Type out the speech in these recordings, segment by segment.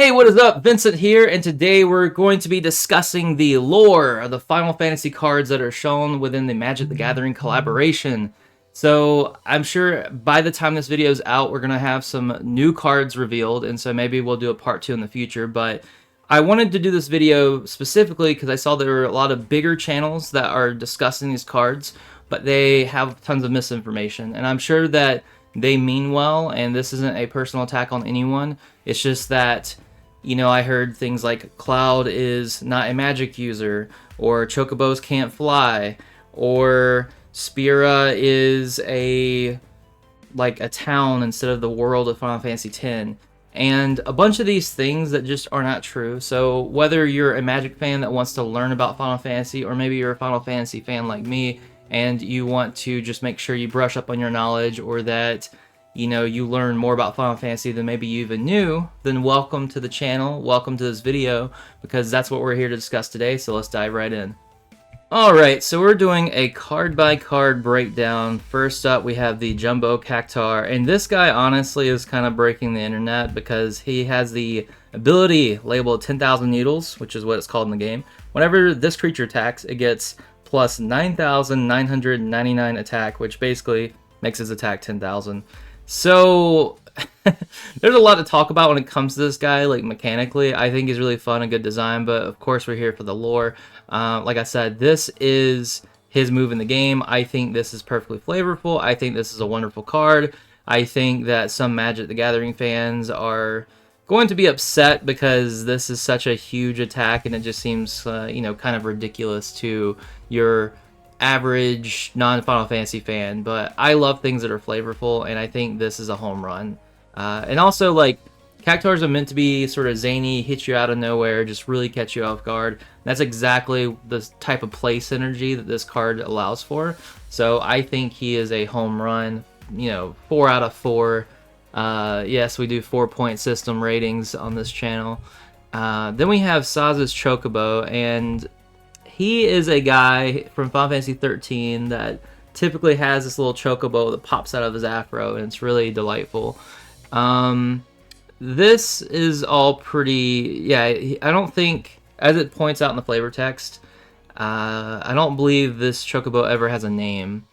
Hey, what is up? Vincent here, and today we're going to be discussing the lore of the Final Fantasy cards that are shown within the Magic the Gathering collaboration. So, I'm sure by the time this video is out, we're going to have some new cards revealed, and so maybe we'll do a part 2 in the future, but I wanted to do this video specifically because I saw there were a lot of bigger channels that are discussing these cards, but they have tons of misinformation, and I'm sure that they mean well, and this isn't a personal attack on anyone. It's just that, you know, I heard things like Cloud is not a magic user, or Chocobos can't fly, or Spira is a town instead of the world of Final Fantasy X, and a bunch of these things that just are not true. So whether you're a Magic fan that wants to learn about Final Fantasy, or maybe you're a Final Fantasy fan like me and you want to just make sure you brush up on your knowledge, or that, you know, you learn more about Final Fantasy than maybe you even knew, then welcome to the channel, welcome to this video, because that's what we're here to discuss today, so let's dive right in. Alright, so we're doing a card-by-card breakdown. First up, we have the Jumbo Cactuar, and this guy honestly is kind of breaking the internet because he has the ability labeled 10,000 Needles, which is what it's called in the game. Whenever this creature attacks, it gets plus 9,999 attack, which basically makes his attack 10,000. So there's a lot to talk about when it comes to this guy. Like, mechanically, I think he's really fun and good design, but of course we're here for the lore. Like I said, this is his move in the game. I think this is perfectly flavorful. I think this is a wonderful card. I think that some Magic the Gathering fans are going to be upset because this is such a huge attack, and it just seems, you know, kind of ridiculous to your average non-Final Fantasy fan. But I love things that are flavorful, and I think this is a home run. And also, like, Cactuars are meant to be sort of zany, hit you out of nowhere, just really catch you off guard. That's exactly the type of play synergy that this card allows for. So I think he is a home run, you know, 4 out of 4. Yes, we do 4-point system ratings on this channel. Then we have Saz's Chocobo, and he is a guy from Final Fantasy 13 that typically has this little chocobo that pops out of his afro, and it's really delightful. This is all pretty, yeah, I don't think, as it points out in the flavor text, I don't believe this chocobo ever has a name.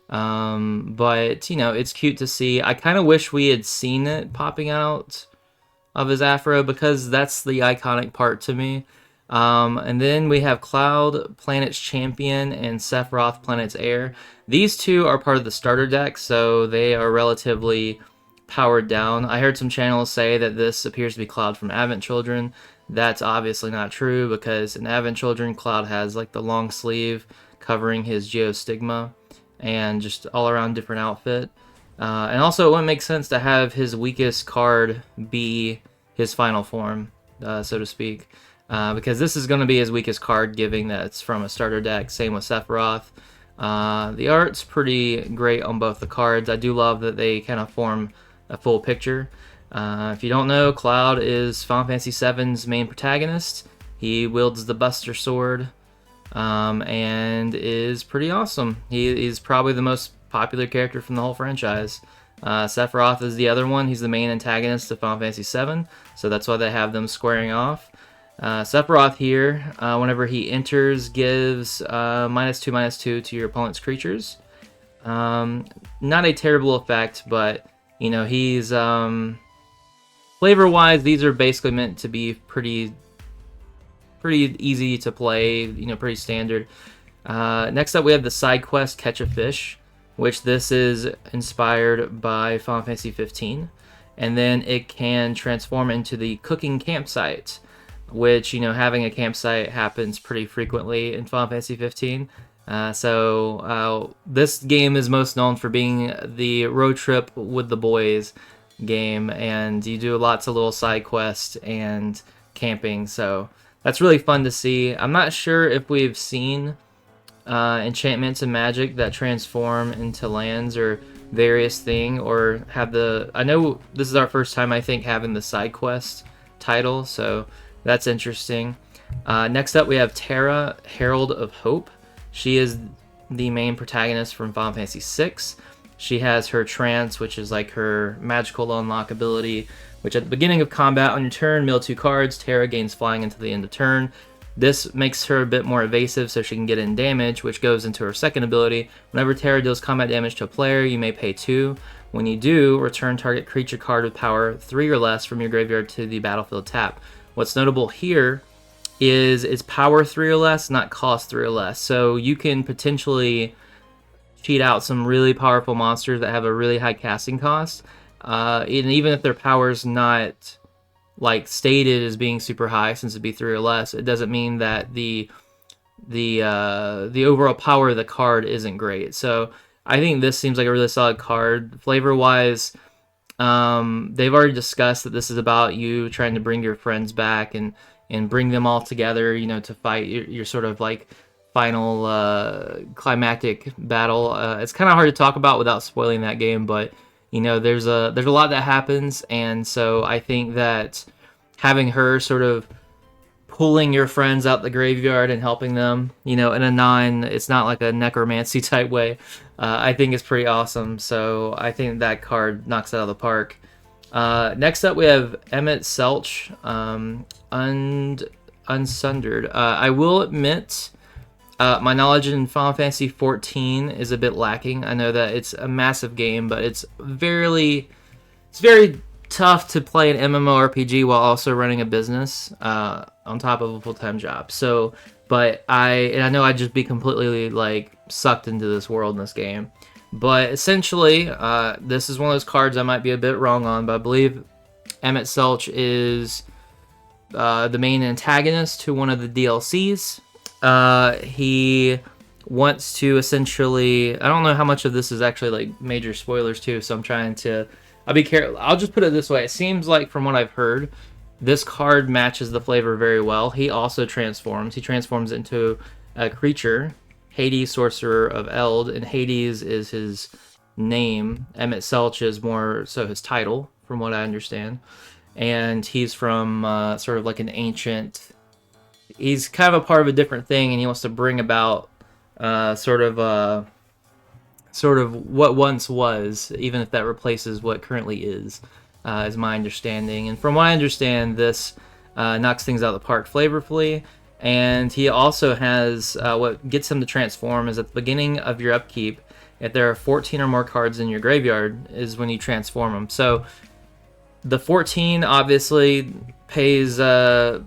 But, you know, it's cute to see. I kind of wish we had seen it popping out of his afro, because that's the iconic part to me. And then we have Cloud, Planet's Champion, and Sephiroth, Planet's Heir. These two are part of the starter deck, so they are relatively powered down. I heard some channels say that this appears to be Cloud from Advent Children. That's obviously not true, because in Advent Children, Cloud has like the long sleeve covering his Geostigma, and just all around different outfit. And also, it wouldn't make sense to have his weakest card be his final form, so to speak. Because this is going to be his weakest card, given that it's from a starter deck. Same with Sephiroth. The art's pretty great on both the cards. I do love that they kind of form a full picture. If you don't know, Cloud is Final Fantasy VII's main protagonist. He wields the Buster Sword, and is pretty awesome. He's probably the most popular character from the whole franchise. Sephiroth is the other one. He's the main antagonist of Final Fantasy VII, so that's why they have them squaring off. Sephiroth here, whenever he enters, gives -2/-2 to your opponent's creatures. Not a terrible effect, but, you know, he's flavor-wise, these are basically meant to be pretty easy to play, you know, pretty standard. Next up, we have the side quest Catch a Fish, which this is inspired by Final Fantasy 15, and then it can transform into the Cooking Campsite, which, you know, having a campsite happens pretty frequently in Final Fantasy 15. This game is most known for being the road trip with the boys game, and you do lots of little side quests and camping, so that's really fun to see. I'm not sure if we've seen enchantments in Magic that transform into lands or various thing, or have the... I know this is our first time, I think, having the side quest title, so that's interesting. Next up, we have Terra, Herald of Hope. She is the main protagonist from Final Fantasy VI. She has her Trance, which is like her magical unlock ability, which at the beginning of combat on your turn, mill 2 cards, Terra gains flying until the end of turn. This makes her a bit more evasive so she can get in damage, which goes into her second ability. Whenever Terra deals combat damage to a player, you may pay 2. When you do, return target creature card with power 3 or less from your graveyard to the battlefield tap. What's notable here is it's power 3 or less, not cost 3 or less. So you can potentially cheat out some really powerful monsters that have a really high casting cost. And even if their power's not like stated as being super high, since it'd be 3 or less, it doesn't mean that the overall power of the card isn't great. So I think this seems like a really solid card. Flavor wise, they've already discussed that this is about you trying to bring your friends back and bring them all together, you know, to fight your sort of like final climactic battle. It's kind of hard to talk about without spoiling that game, but you know, there's a lot that happens, and so I think that having her sort of pulling your friends out the graveyard and helping them, you know, in a it's not like a necromancy type way, I think is pretty awesome. So I think that card knocks it out of the park. Next up, we have Emmett Selch, Unsundered. I will admit, my knowledge in Final Fantasy XIV is a bit lacking. I know that it's a massive game, but it's very tough to play an MMORPG while also running a business on top of a full-time job. So, but I know I'd just be completely like sucked into this world in this game. But essentially, this is one of those cards I might be a bit wrong on, but I believe Emmett Selch is the main antagonist to one of the DLCs. He wants to essentially, I don't know how much of this is actually like major spoilers too, so I'm trying to, I'll be careful. I'll just put it this way. It seems like from what I've heard, this card matches the flavor very well. He also transforms. He transforms into a creature, Hades, Sorcerer of Eld, and Hades is his name. Emmett Selch is more so his title, from what I understand. And he's from sort of like an ancient, he's kind of a part of a different thing, and he wants to bring about sort of what once was, even if that replaces what currently is my understanding. And from what I understand, this knocks things out of the park flavorfully. And he also has what gets him to transform is at the beginning of your upkeep, if there are 14 or more cards in your graveyard, is when you transform them. So the 14 obviously pays into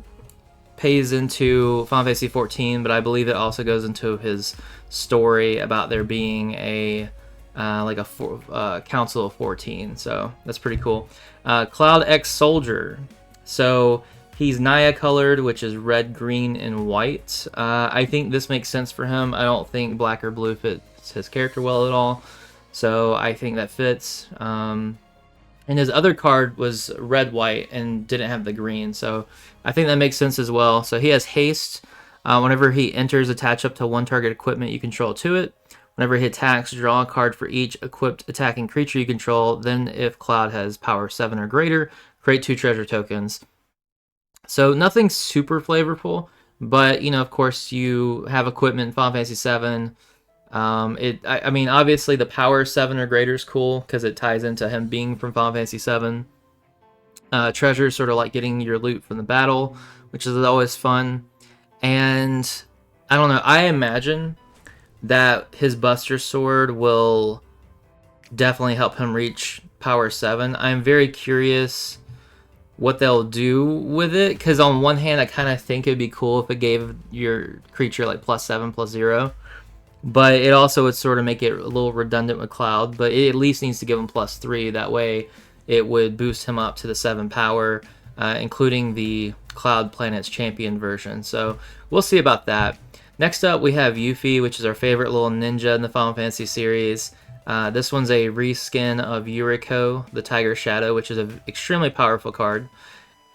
Final Fantasy 14, but I believe it also goes into his story about there being a council of 14. So that's pretty cool. Cloud X Soldier. So he's Naya colored, which is red, green, and white. I think this makes sense for him. I don't think black or blue fits his character well at all. So I think that fits. And his other card was red, white, and didn't have the green. So I think that makes sense as well. So he has haste. Whenever he enters, attach up to one target equipment you control to it. Whenever he attacks, draw a card for each equipped attacking creature you control. Then if Cloud has power 7 or greater, create 2 treasure tokens. So nothing super flavorful, but you know, of course, you have equipment in Final Fantasy 7. I mean, obviously the power 7 or greater is cool because it ties into him being from Final Fantasy 7. Treasure is sort of like getting your loot from the battle, which is always fun. And I don't know, I imagine that his Buster Sword will definitely help him reach power 7. I'm very curious what they'll do with it, because on one hand I kind of think it'd be cool if it gave your creature like +7, +0, but it also would sort of make it a little redundant with Cloud, but it at least needs to give him +3. That way it would boost him up to the 7 power, including the Cloud Planet's Champion version. So we'll see about that. Next up, we have Yuffie, which is our favorite little ninja in the Final Fantasy series. This one's a reskin of Yuriko, the Tiger Shadow, which is an extremely powerful card.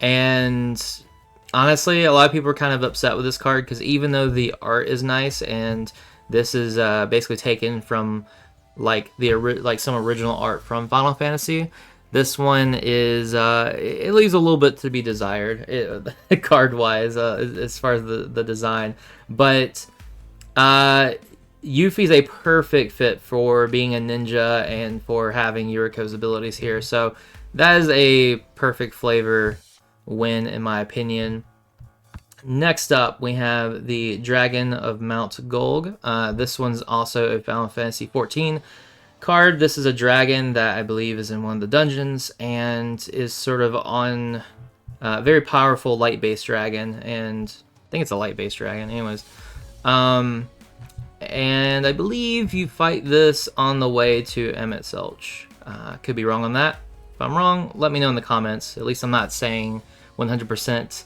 And honestly, a lot of people are kind of upset with this card because even though the art is nice, and this is basically taken from like some original art from Final Fantasy, this one is it leaves a little bit to be desired card wise as far as the design. But Yuffie's a perfect fit for being a ninja and for having Yuriko's abilities here. So that is a perfect flavor win, in my opinion. Next up, we have the Dragon of Mount Golg. This one's also a Final Fantasy XIV card. This is a dragon that I believe is in one of the dungeons and is sort of on very powerful light-based dragon, and I think it's a light-based dragon. Anyways, and I believe you fight this on the way to Emmett Selch. Could be wrong on that. If I'm wrong, let me know in the comments. At least I'm not saying 100%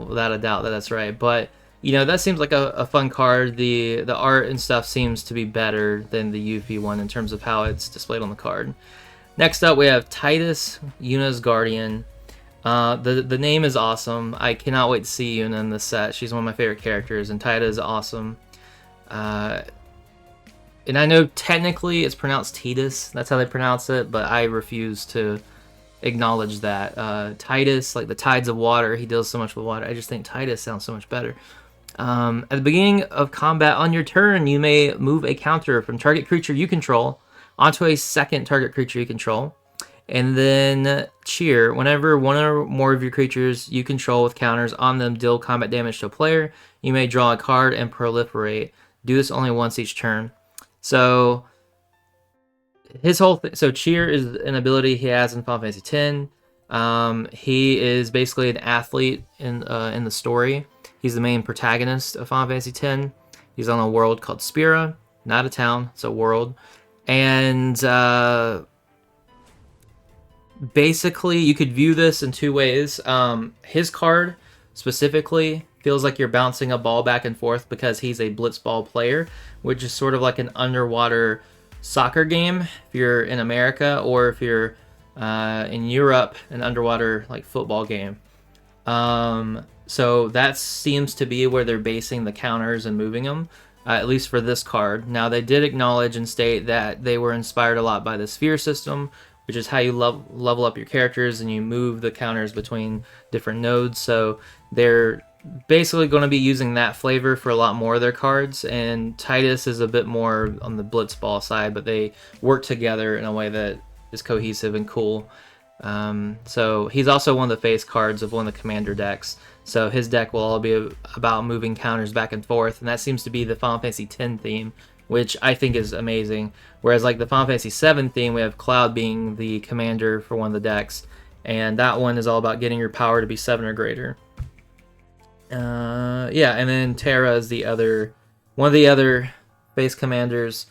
without a doubt that that's right. But you know, that seems like a fun card. The art and stuff seems to be better than the Yuffie one in terms of how it's displayed on the card. Next up, we have Titus, Yuna's Guardian. The name is awesome. I cannot wait to see Yuna in this set. She's one of my favorite characters, and Titus is awesome. And I know technically it's pronounced Titus. That's how they pronounce it, but I refuse to acknowledge that. Titus, like the tides of water, he deals so much with water. I just think Titus sounds so much better. At the beginning of combat on your turn, you may move a counter from target creature you control onto a second target creature you control. And then cheer. Whenever one or more of your creatures you control with counters on them deal combat damage to a player, you may draw a card and proliferate. Do this only once each turn. So his whole so cheer is an ability he has in Final Fantasy X. He is basically an athlete in the story. He's the main protagonist of Final Fantasy X. He's on a world called Spira, not a town, it's a world. And basically, you could view this in two ways. His card specifically feels like you're bouncing a ball back and forth because he's a blitzball player, which is sort of like an underwater soccer game if you're in America, or if you're in Europe, an underwater like football game. So that seems to be where they're basing the counters and moving them, at least for this card. Now, they did acknowledge and state that they were inspired a lot by the sphere system, which is how you level up your characters and you move the counters between different nodes. So they're basically going to be using that flavor for a lot more of their cards, and Titus is a bit more on the blitzball side, but they work together in a way that is cohesive and cool. So he's also one of the face cards of one of the commander decks, so his deck will all be about moving counters back and forth, and that seems to be the Final Fantasy X theme, which I think is amazing. Whereas like the Final Fantasy VII theme, we have Cloud being the commander for one of the decks, and that one is all about getting your power to be 7 or greater. Yeah, and then Terra is one of the other base commanders,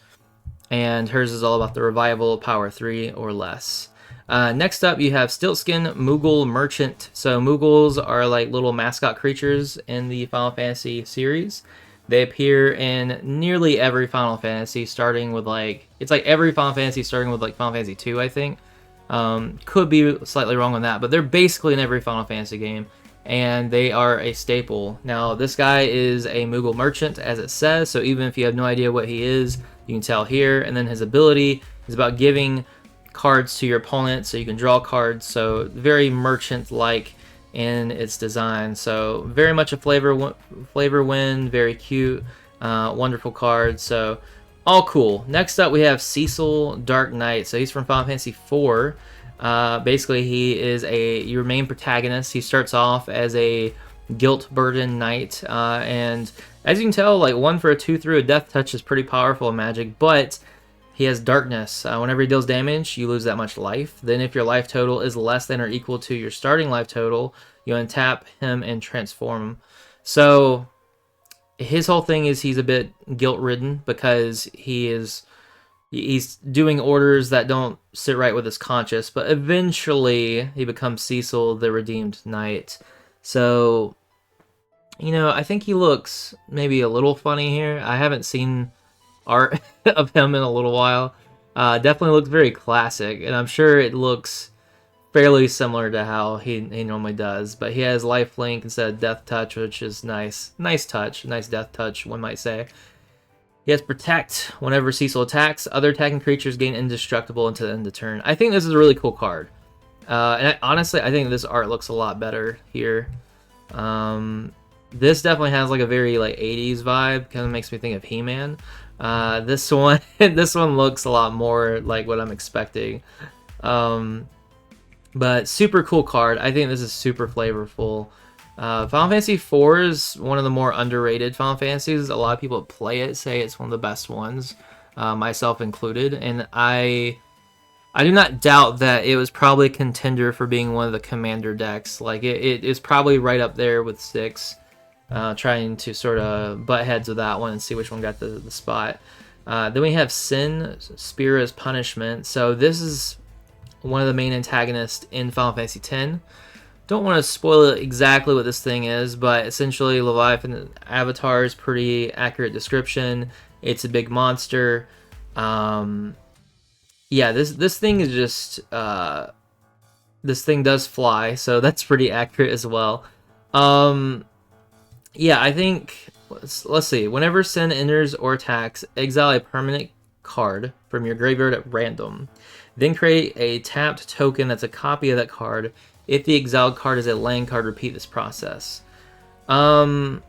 and hers is all about the revival of power 3 or less. Next up, you have Stiltskin Moogle Merchant. So Moogles are like little mascot creatures in the Final Fantasy series. They appear in nearly every Final Fantasy, starting with it's like every Final Fantasy starting with like Final Fantasy 2, I think. Could be slightly wrong on that, but they're basically in every Final Fantasy game, and they are a staple. Now, this guy is a Moogle Merchant, as it says, so even if you have no idea what he is, you can tell here. And then his ability is about giving cards to your opponent so you can draw cards, so very merchant-like in its design. So very much a flavor win, very cute, wonderful card, so all cool. Next up, we have Cecil Dark Knight. So he's from Final Fantasy IV. Basically, he is your main protagonist. He starts off as a guilt-burdened knight, and as you can tell, like 1 for a 2 through a death touch is pretty powerful in Magic, but he has darkness. Whenever he deals damage, you lose that much life. Then if your life total is less than or equal to your starting life total, you untap him and transform him. So his whole thing is he's a bit guilt-ridden because he's doing orders that don't sit right with his conscience, but eventually he becomes Cecil, the Redeemed Knight. So, you know, I think he looks maybe a little funny here. I haven't seen art of him in a little while. Definitely looks very classic, and I'm sure it looks fairly similar to how he normally does, but he has lifelink instead of death touch, which is nice touch, nice death touch, one might say. He has protect. Whenever Cecil attacks, other attacking creatures gain indestructible until the end of the turn. I think this is a really cool card, and honestly I think this art looks a lot better here. This definitely has like a very like 80s vibe, kind of makes me think of He-Man. This one, this one looks a lot more like what I'm expecting. But super cool card. I think this is super flavorful. Final Fantasy IV is one of the more underrated Final Fantasies. A lot of people that play it say it's one of the best ones, myself included. And I do not doubt that it was probably a contender for being one of the commander decks. Like it is probably right up there with 6. Trying to sort of butt heads with that one and see which one got the spot. Then we have Sin, Spear as Punishment. So this is one of the main antagonists in Final Fantasy X. Don't want to spoil exactly what this thing is, but essentially Leviathan Avatar is pretty accurate description. It's a big monster. Yeah, this thing is just this thing does fly, so that's pretty accurate as well. Yeah, I think let's see. Whenever Sin enters or attacks, exile a permanent card from your graveyard at random. Then create a tapped token that's a copy of that card. If the exiled card is a land card, repeat this process. So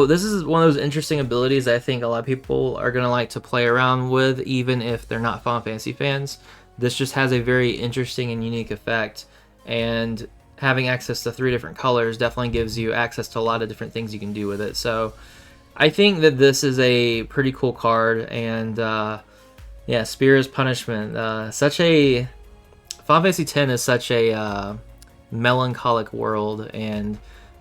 this is one of those interesting abilities that I think a lot of people are going to like to play around with, even if they're not Final Fantasy fans. This just has a very interesting and unique effect, and having access to 3 different colors definitely gives you access to a lot of different things you can do with it. So I think that this is a pretty cool card, and yeah, Spear as Punishment. Final Fantasy X is such a melancholic world, and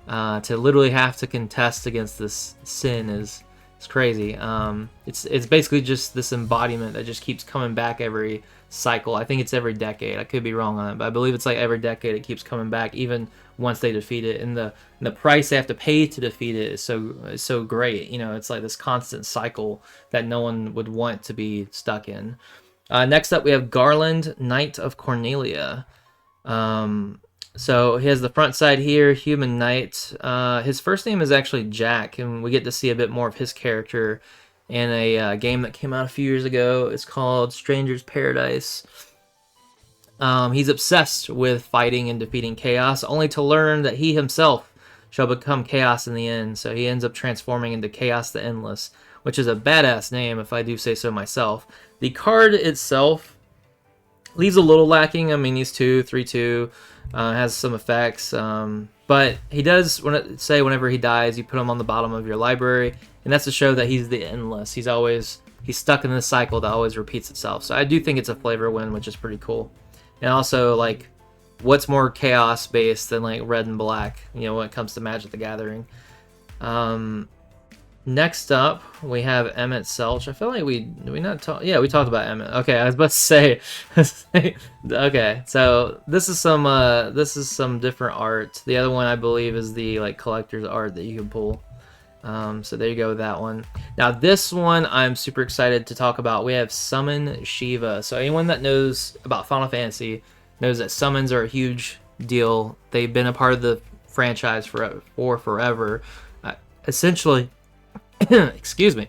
to literally have to contest against this Sin is crazy. It's basically just this embodiment that just keeps coming back every cycle. I think it's every decade. I could be wrong on it, but I believe it's like every decade it keeps coming back, even once they defeat it. And the price they have to pay to defeat it is so great. You know, it's like this constant cycle that no one would want to be stuck in. Next up, we have Garland, Knight of Cornelia. So he has the front side here, Human Knight. His first name is actually Jack, and we get to see a bit more of his character in a game that came out a few years ago. It's called Stranger's Paradise. He's obsessed with fighting and defeating chaos, only to learn that he himself shall become chaos in the end. So he ends up transforming into Chaos the Endless, which is a badass name if I do say so myself. The card itself leaves a little lacking. I mean, he's 2/3/2, has some effects, but he does say whenever he dies, you put him on the bottom of your library, and that's to show that he's the Endless. He's stuck in this cycle that always repeats itself. So I do think it's a flavor win, which is pretty cool. And also, like, what's more chaos based than like red and black, you know, when it comes to Magic the Gathering. Next up, we have Emmett Selch. I feel like we talked about Emmett. Okay, I was about to say. Okay, so this is some different art. The other one I believe is the like collector's art that you can pull. So there you go with that one. Now this one I'm super excited to talk about. We have Summon Shiva. So anyone that knows about Final Fantasy knows that summons are a huge deal. They've been a part of the franchise for forever. Essentially, excuse me.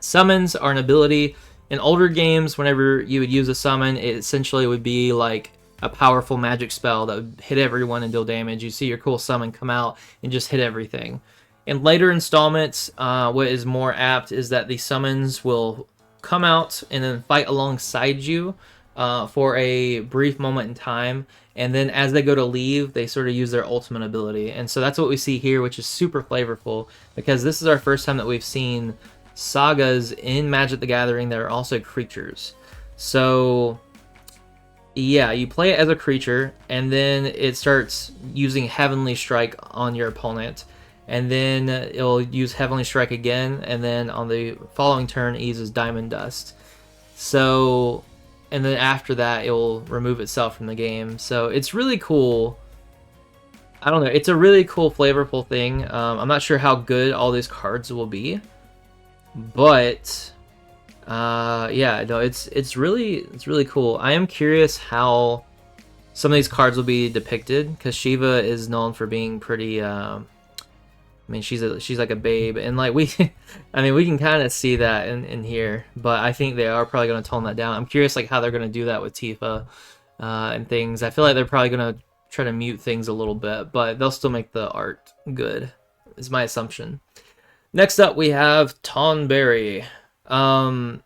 Summons are an ability in older games. Whenever you would use a summon, it essentially would be like a powerful magic spell that would hit everyone and deal damage. You see your cool summon come out and just hit everything. In later installments, what is more apt is that the summons will come out and then fight alongside you for a brief moment in time, and then as they go to leave, they sort of use their ultimate ability. And so that's what we see here, which is super flavorful, because this is our first time that we've seen sagas in Magic the Gathering that are also creatures. So yeah, you play it as a creature, and then it starts using Heavenly Strike on your opponent, and then it'll use Heavenly Strike again, and then on the following turn it uses Diamond Dust. So, and then after that it will remove itself from the game. So it's really cool. I don't know, it's a really cool flavorful thing. I'm not sure how good all these cards will be, but yeah, no, it's really cool. I am curious how some of these cards will be depicted, because Shiva is known for being pretty I mean, she's like a babe, and like I mean, we can kind of see that in here, but I think they are probably going to tone that down. I'm curious like how they're going to do that with Tifa and things. I feel like they're probably going to try to mute things a little bit, but they'll still make the art good, is my assumption. Next up, we have Tonberry. Um,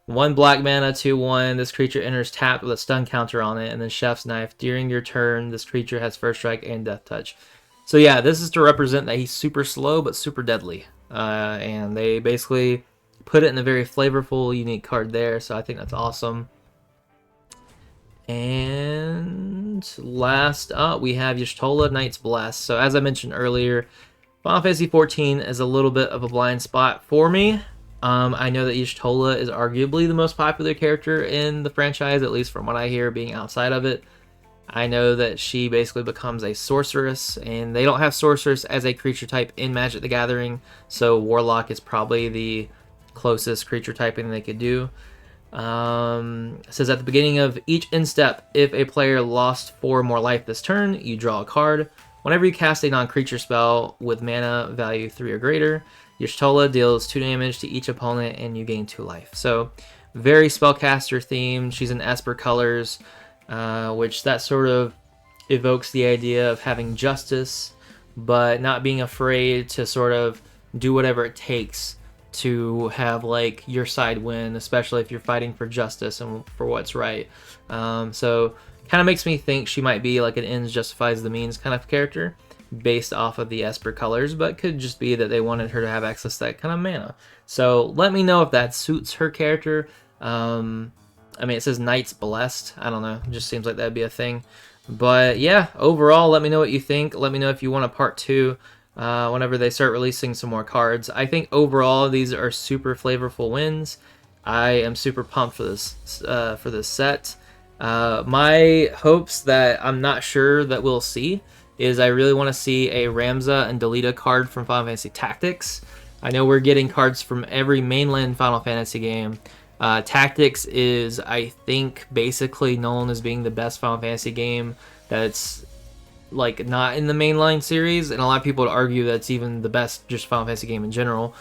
1 black mana, 2/1. This creature enters tapped with a stun counter on it, and then Chef's Knife. During your turn, this creature has first strike and death touch. So yeah, this is to represent that he's super slow but super deadly. And they basically put it in a very flavorful, unique card there. So I think that's awesome. And last up, we have Y'shtola, Knight's Blast. So as I mentioned earlier, Final Fantasy XIV is a little bit of a blind spot for me. I know that Y'shtola is arguably the most popular character in the franchise, at least from what I hear being outside of it. I know that she basically becomes a sorceress, and they don't have sorceress as a creature type in Magic the Gathering, so Warlock is probably the closest creature typing they could do. It says at the beginning of each instep, if a player lost 4 or more life this turn, you draw a card. Whenever you cast a non-creature spell with mana value 3 or greater, Y'shtola deals 2 damage to each opponent and you gain 2 life. So very spellcaster themed. She's in Esper colors, which that sort of evokes the idea of having justice, but not being afraid to sort of do whatever it takes to have like your side win, especially if you're fighting for justice and for what's right. So kind of makes me think she might be like an ends justifies the means kind of character based off of the Esper colors, but could just be that they wanted her to have access to that kind of mana. So let me know if that suits her character. I mean, it says Knight's Blessed. I don't know. It just seems like that'd be a thing. But yeah, overall, let me know what you think. Let me know if you want a part 2 whenever they start releasing some more cards. I think overall, these are super flavorful wins. I am super pumped for this set. My hopes that I'm not sure that we'll see is I really want to see a Ramza and Delita card from Final Fantasy Tactics. I know we're getting cards from every mainland Final Fantasy game. Tactics is, I think, basically known as being the best Final Fantasy game that's like not in the mainline series, and a lot of people would argue that's even the best just Final Fantasy game in general.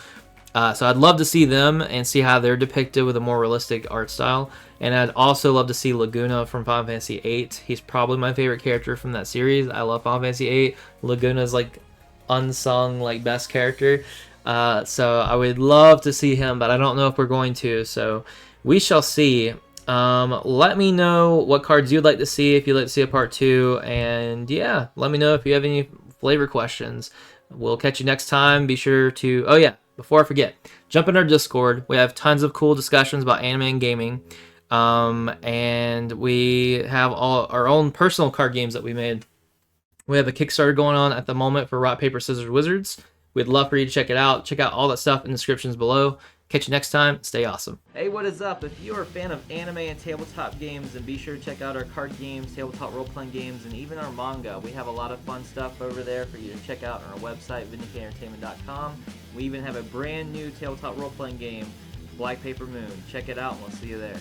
So I'd love to see them and see how they're depicted with a more realistic art style. And I'd also love to see Laguna from Final Fantasy VIII. He's probably my favorite character from that series. I love Final Fantasy VIII. Laguna's like unsung like best character. So I would love to see him, but I don't know if we're going to. So we shall see. Let me know what cards you'd like to see if you'd like to see a part 2. And yeah, let me know if you have any flavor questions. We'll catch you next time. Be sure to... Oh yeah, before I forget, jump in our Discord. We have tons of cool discussions about anime and gaming. And we have all our own personal card games that we made. We have a Kickstarter going on at the moment for Rock, Paper, Scissors, Wizards. We'd love for you to check it out. Check out all that stuff in the descriptions below. Catch you next time. Stay awesome. Hey, what is up? If you're a fan of anime and tabletop games, then be sure to check out our card games, tabletop role-playing games, and even our manga. We have a lot of fun stuff over there for you to check out on our website, VindicatedEntertainment.com. We even have a brand new tabletop role-playing game, Black Paper Moon. Check it out, and we'll see you there.